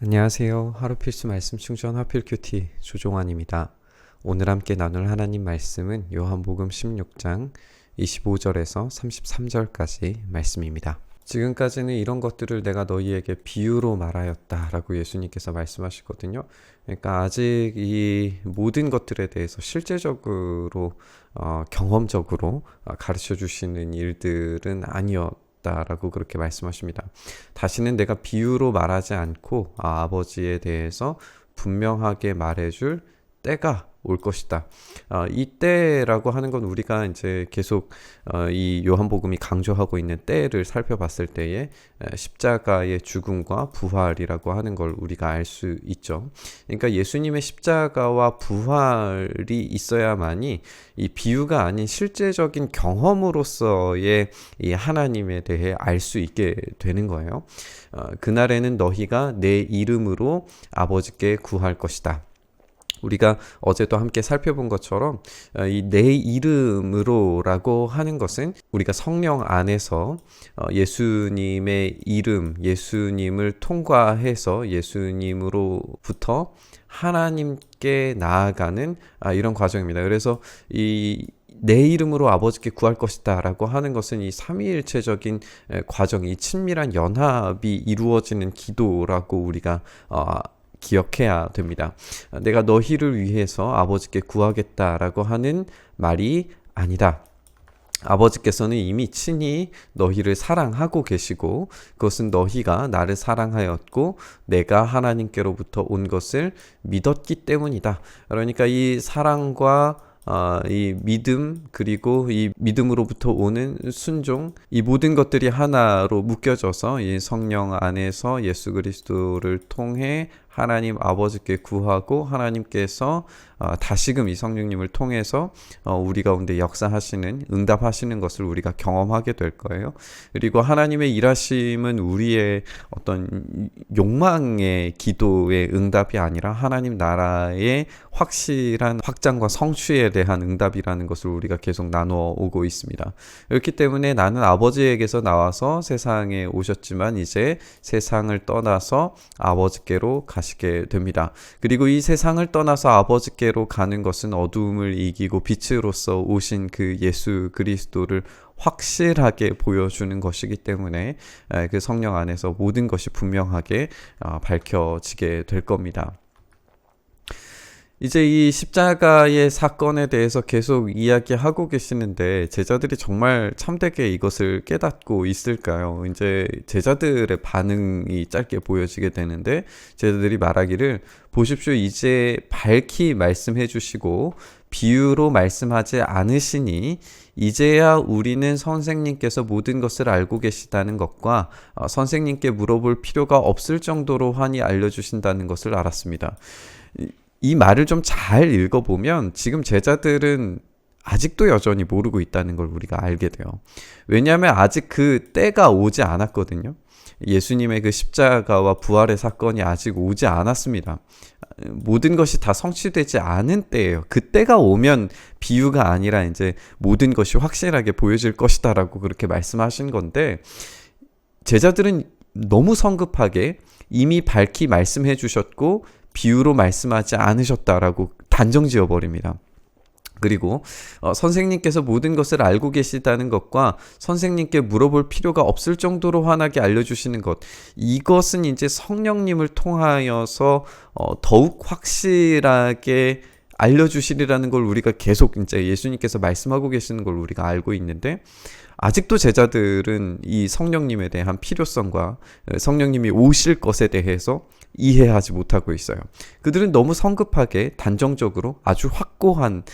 안녕하세요. 하루 필수 말씀 충전 하필 큐티 조종환입니다. 오늘 함께 나눌 하나님 말씀은 요한복음 16장 25절에서 33절까지 말씀입니다. 지금까지는 이런 것들을 내가 너희에게 비유로 말하였다 라고 예수님께서 말씀하시거든요. 그러니까 아직 이 모든 것들에 대해서 실제적으로 경험적으로 가르쳐 주시는 일들은 아니었다라고 그렇게 말씀하십니다. 다시는 내가 비유로 말하지 않고 아버지에 대해서 분명하게 말해줄 때가 올 것이다. 이 때라고 하는 건 우리가 이제 계속 이 요한복음이 강조하고 있는 때를 살펴봤을 때에 십자가의 죽음과 부활이라고 하는 걸 우리가 알 수 있죠. 그러니까 예수님의 십자가와 부활이 있어야만이 이 비유가 아닌 실제적인 경험으로서의 이 하나님에 대해 알 수 있게 되는 거예요. 그날에는 너희가 내 이름으로 아버지께 구할 것이다. 우리가 어제도 함께 살펴본 것처럼 이 내 이름으로라고 하는 것은 우리가 성령 안에서 예수님의 이름, 예수님을 통과해서 예수님으로부터 하나님께 나아가는 이런 과정입니다. 그래서 내 이름으로 아버지께 구할 것이다 라고 하는 것은 이 삼위일체적인 과정이 친밀한 연합이 이루어지는 기도라고 우리가 기억해야 됩니다. 내가 너희를 위해서 아버지께 구하겠다라고 하는 말이 아니다. 아버지께서는 이미 친히 너희를 사랑하고 계시고 그것은 너희가 나를 사랑하였고 내가 하나님께로부터 온 것을 믿었기 때문이다. 그러니까 이 사랑과 이 믿음 그리고 이 믿음으로부터 오는 순종 이 모든 것들이 하나로 묶여져서 이 성령 안에서 예수 그리스도를 통해 하나님 아버지께 구하고 하나님께서 다시금 이 성령님을 통해서 우리 가운데 역사하시는 응답하시는 것을 우리가 경험하게 될 거예요. 그리고 하나님의 일하심은 우리의 어떤 욕망의 기도의 응답이 아니라 하나님 나라의 확실한 확장과 성취에 대한 응답이라는 것을 우리가 계속 나누어 오고 있습니다. 그렇기 때문에 나는 아버지에게서 나와서 세상에 오셨지만 이제 세상을 떠나서 아버지께로 가시게 됩니다. 그리고 이 세상을 떠나서 아버지께로 가는 것은 어두움을 이기고 빛으로서 오신 그 예수 그리스도를 확실하게 보여주는 것이기 때문에 그 성령 안에서 모든 것이 분명하게 밝혀지게 될 겁니다. 이제 이 십자가의 사건에 대해서 계속 이야기하고 계시는데 제자들이 정말 참되게 이것을 깨닫고 있을까요? 이제 제자들의 반응이 짧게 보여지게 되는데 제자들이 말하기를 보십시오. 이제 밝히 말씀해 주시고 비유로 말씀하지 않으시니 이제야 우리는 선생님께서 모든 것을 알고 계시다는 것과 선생님께 물어볼 필요가 없을 정도로 환히 알려주신다는 것을 알았습니다. 이 말을 좀 잘 읽어보면 지금 제자들은 아직도 여전히 모르고 있다는 걸 우리가 알게 돼요. 왜냐하면 아직 그 때가 오지 않았거든요. 예수님의 그 십자가와 부활의 사건이 아직 오지 않았습니다. 모든 것이 다 성취되지 않은 때예요. 그 때가 오면 비유가 아니라 이제 모든 것이 확실하게 보여질 것이다라고 그렇게 말씀하신 건데 제자들은 너무 성급하게 이미 밝히 말씀해 주셨고 비유로 말씀하지 않으셨다라고 단정 지어버립니다. 그리고 선생님께서 모든 것을 알고 계시다는 것과 선생님께 물어볼 필요가 없을 정도로 환하게 알려주시는 것 이것은 이제 성령님을 통하여서 더욱 확실하게 알려주시리라는 걸 우리가 계속 이제 예수님께서 말씀하고 계시는 걸 우리가 알고 있는데 아직도 제자들은 이 성령님에 대한 필요성과 성령님이 오실 것에 대해서 이해하지 못하고 있어요. 그들은 너무 성급하게 단정적으로 아주 확고한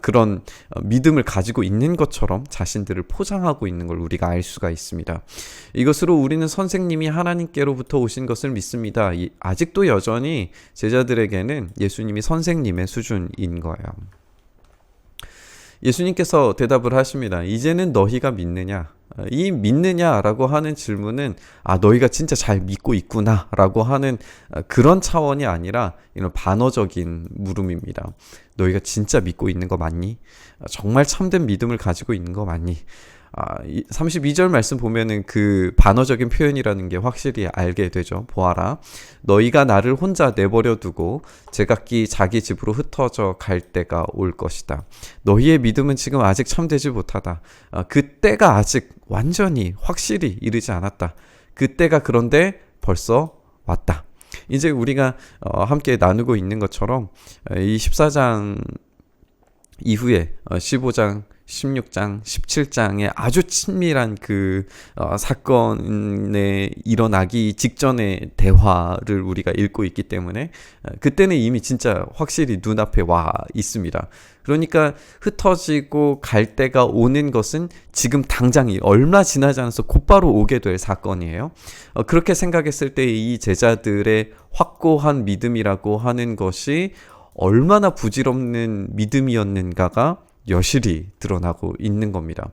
그런 믿음을 가지고 있는 것처럼 자신들을 포장하고 있는 걸 우리가 알 수가 있습니다. 이것으로 우리는 선생님이 하나님께로부터 오신 것을 믿습니다. 아직도 여전히 제자들에게는 예수님이 선생님의 수준인 거예요. 예수님께서 대답을 하십니다. 이제는 너희가 믿느냐? 이 믿느냐라고 하는 질문은 너희가 진짜 잘 믿고 있구나 라고 하는 그런 차원이 아니라 이런 반어적인 물음입니다. 너희가 진짜 믿고 있는 거 맞니? 정말 참된 믿음을 가지고 있는 거 맞니? 이 32절 말씀 보면은 그 반어적인 표현이라는 게 확실히 알게 되죠. 보아라, 너희가 나를 혼자 내버려 두고 제각기 자기 집으로 흩어져 갈 때가 올 것이다. 너희의 믿음은 지금 아직 참되지 못하다. 그 때가 아직 완전히 확실히 이르지 않았다. 그 때가 그런데 벌써 왔다. 이제 우리가 함께 나누고 있는 것처럼 이 14장 이후에 15장, 16장, 17장의 아주 친밀한 그 사건에 일어나기 직전의 대화를 우리가 읽고 있기 때문에 그때는 이미 진짜 확실히 눈앞에 와 있습니다. 그러니까 흩어지고 갈 때가 오는 것은 지금 당장이 얼마 지나지 않아서 곧바로 오게 될 사건이에요. 그렇게 생각했을 때 이 제자들의 확고한 믿음이라고 하는 것이 얼마나 부질없는 믿음이었는가가 여실히 드러나고 있는 겁니다.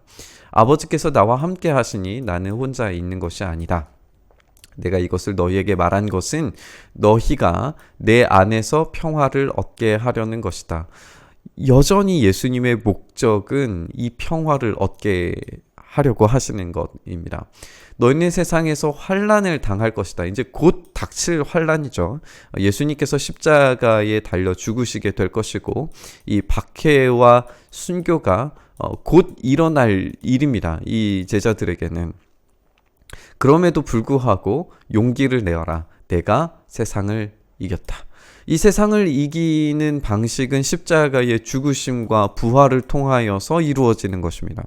아버지께서 나와 함께 하시니 나는 혼자 있는 것이 아니다. 내가 이것을 너희에게 말한 것은 너희가 내 안에서 평화를 얻게 하려는 것이다. 여전히 예수님의 목적은 이 평화를 얻게 하려고 하시는 것입니다. 너희는 세상에서 환난을 당할 것이다. 이제 곧 닥칠 환난이죠. 예수님께서 십자가에 달려 죽으시게 될 것이고 이 박해와 순교가 곧 일어날 일입니다. 이 제자들에게는. 그럼에도 불구하고 용기를 내어라. 내가 세상을 이겼다. 이 세상을 이기는 방식은 십자가의 죽으심과 부활을 통하여서 이루어지는 것입니다.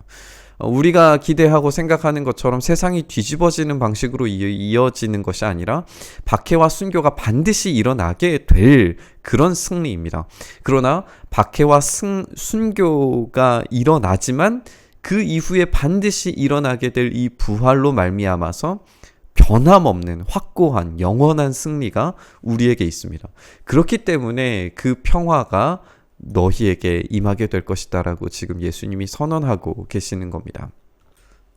우리가 기대하고 생각하는 것처럼 세상이 뒤집어지는 방식으로 이어지는 것이 아니라 박해와 순교가 반드시 일어나게 될 그런 승리입니다. 그러나 박해와 순교가 일어나지만 그 이후에 반드시 일어나게 될 이 부활로 말미암아서 변함없는 확고한 영원한 승리가 우리에게 있습니다. 그렇기 때문에 그 평화가 너희에게 임하게 될 것이다 라고 지금 예수님이 선언하고 계시는 겁니다.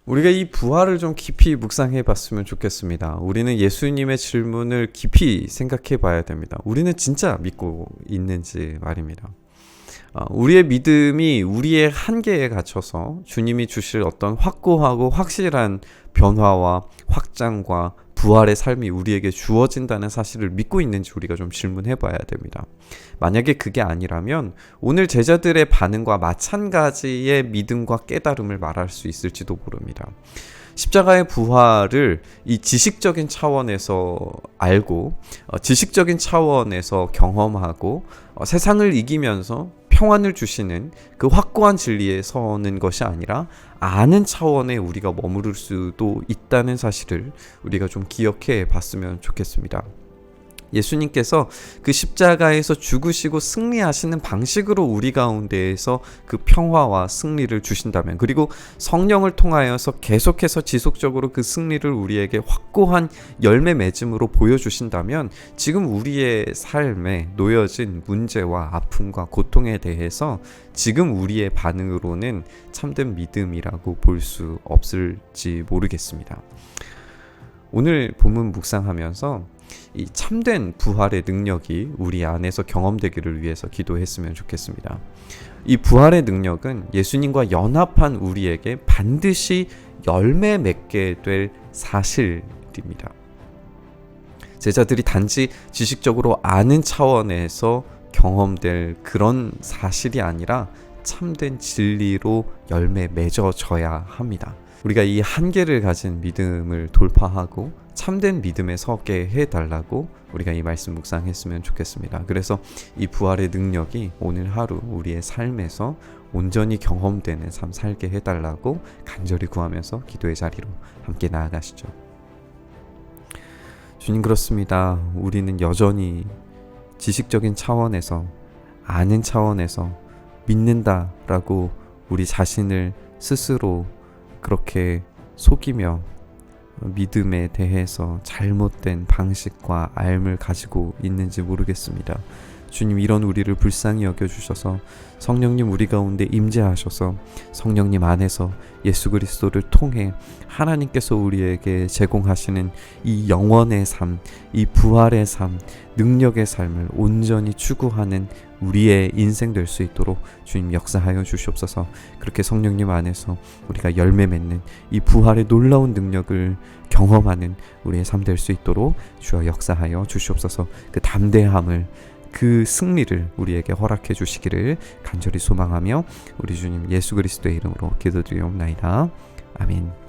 우리가 이 부활을 좀 깊이 묵상해 봤으면 좋겠습니다. 우리는 예수님의 질문을 깊이 생각해 봐야 됩니다. 우리는 진짜 믿고 있는지 말입니다. 우리의 믿음이 우리의 한계에 갇혀서 주님이 주실 어떤 확고하고 확실한 변화와 확장과 부활의 삶이 우리에게 주어진다는 사실을 믿고 있는지 우리가 좀 질문해 봐야 됩니다. 만약에 그게 아니라면 오늘 제자들의 반응과 마찬가지의 믿음과 깨달음을 말할 수 있을지도 모릅니다. 십자가의 부활을 이 지식적인 차원에서 알고 지식적인 차원에서 경험하고 세상을 이기면서 평안을 주시는 그 확고한 진리에 서는 것이 아니라 아는 차원에 우리가 머무를 수도 있다는 사실을 우리가 좀 기억해 봤으면 좋겠습니다. 예수님께서 그 십자가에서 죽으시고 승리하시는 방식으로 우리 가운데에서 그 평화와 승리를 주신다면, 그리고 성령을 통하여서 계속해서 지속적으로 그 승리를 우리에게 확고한 열매 맺음으로 보여주신다면, 지금 우리의 삶에 놓여진 문제와 아픔과 고통에 대해서 지금 우리의 반응으로는 참된 믿음이라고 볼 수 없을지 모르겠습니다. 오늘 본문 묵상하면서 이 참된 부활의 능력이 우리 안에서 경험되기를 위해서 기도했으면 좋겠습니다. 이 부활의 능력은 예수님과 연합한 우리에게 반드시 열매 맺게 될 사실입니다. 제자들이 단지 지식적으로 아는 차원에서 경험될 그런 사실이 아니라 참된 진리로 열매 맺어져야 합니다. 우리가 이 한계를 가진 믿음을 돌파하고 참된 믿음에 서게 해달라고 우리가 이 말씀 묵상했으면 좋겠습니다. 그래서 이 부활의 능력이 오늘 하루 우리의 삶에서 온전히 경험되는 삶 살게 해달라고 간절히 구하면서 기도의 자리로 함께 나아가시죠. 주님, 그렇습니다. 우리는 여전히 지식적인 차원에서, 아는 차원에서 믿는다라고 우리 자신을 스스로 그렇게 속이며 믿음에 대해서 잘못된 방식과 알을 가지고 있는지 모르겠습니다. 주님, 이런 우리를 불쌍히 여겨주셔서 성령님 우리 가운데 임재하셔서 성령님 안에서 예수 그리스도를 통해 하나님께서 우리에게 제공하시는 이 영원의 삶, 이 부활의 삶, 능력의 삶을 온전히 추구하는 우리의 인생 될 수 있도록 주님 역사하여 주시옵소서. 그렇게 성령님 안에서 우리가 열매 맺는 이 부활의 놀라운 능력을 경험하는 우리의 삶 될 수 있도록 주여 역사하여 주시옵소서. 그 담대함을, 그 승리를 우리에게 허락해 주시기를 간절히 소망하며 우리 주님 예수 그리스도의 이름으로 기도드리옵나이다. 아멘.